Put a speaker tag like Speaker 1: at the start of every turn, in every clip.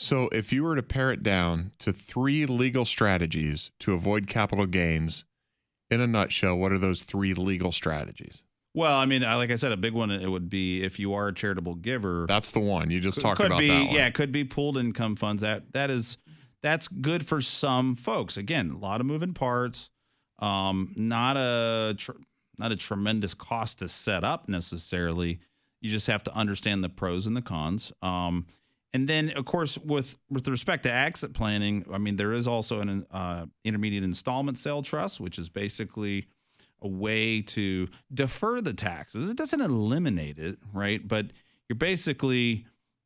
Speaker 1: So if you were to pare it down to 3 legal strategies to avoid capital gains, in a nutshell, what are those 3 legal strategies?
Speaker 2: Well, I mean, like I said, a big one, it would be if you are a charitable giver.
Speaker 1: That's the one. You just talked
Speaker 2: Could
Speaker 1: about
Speaker 2: be,
Speaker 1: that one.
Speaker 2: yeah, it could be pooled income funds. That's good for some folks. Again, a lot of moving parts. Not a tremendous cost to set up necessarily. You just have to understand the pros and the cons. And then, of course, with respect to exit planning, I mean, there is also an intermediate installment sale trust, which is basically a way to defer the taxes. It doesn't eliminate it, right? But you're basically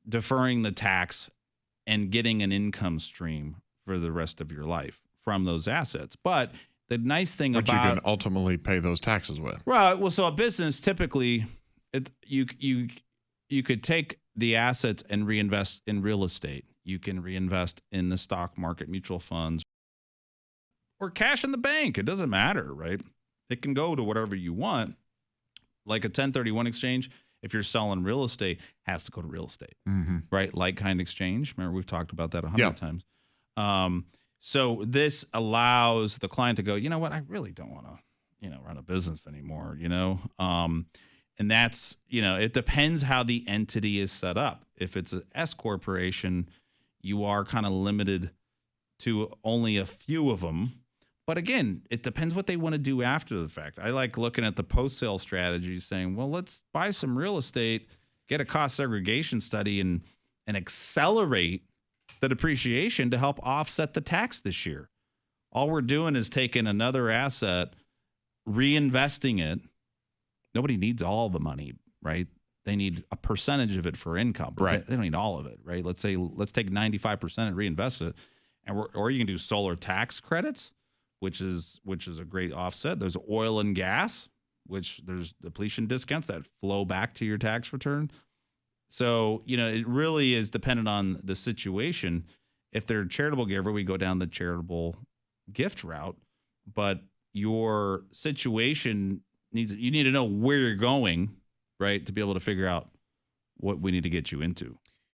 Speaker 2: deferring the tax and getting an income stream for the rest of your life from those assets. But the nice thing
Speaker 1: But
Speaker 2: about
Speaker 1: you can ultimately pay those taxes with.
Speaker 2: Right. Well, so a business typically, you could take the assets and reinvest in real estate. You can reinvest in the stock market, mutual funds, or cash in the bank. It doesn't matter, right? It can go to whatever you want. Like a 1031 exchange, if you're selling real estate, has to go to real estate, right? Like kind exchange. Remember, we've talked about that 100 times. So this allows the client to go, you know what? I really don't want to, run a business anymore, and that's, it depends how the entity is set up. If it's an S corporation, you are kind of limited to only a few of them. But again, it depends what they want to do after the fact. I like looking at the post-sale strategy saying, well, let's buy some real estate, get a cost segregation study, and accelerate the depreciation to help offset the tax this year. All we're doing is taking another asset, reinvesting it. Nobody needs all the money, right? They need a percentage of it for income.
Speaker 1: Right.
Speaker 2: They don't need all of it, right? Let's take 95% and reinvest it. Or you can do solar tax credits, which is a great offset. There's oil and gas, which there's depletion discounts that flow back to your tax return. So, it really is dependent on the situation. If they're a charitable giver, we go down the charitable gift route. But your situation you need to know where you're going, right, to be able to figure out what we need to get you into.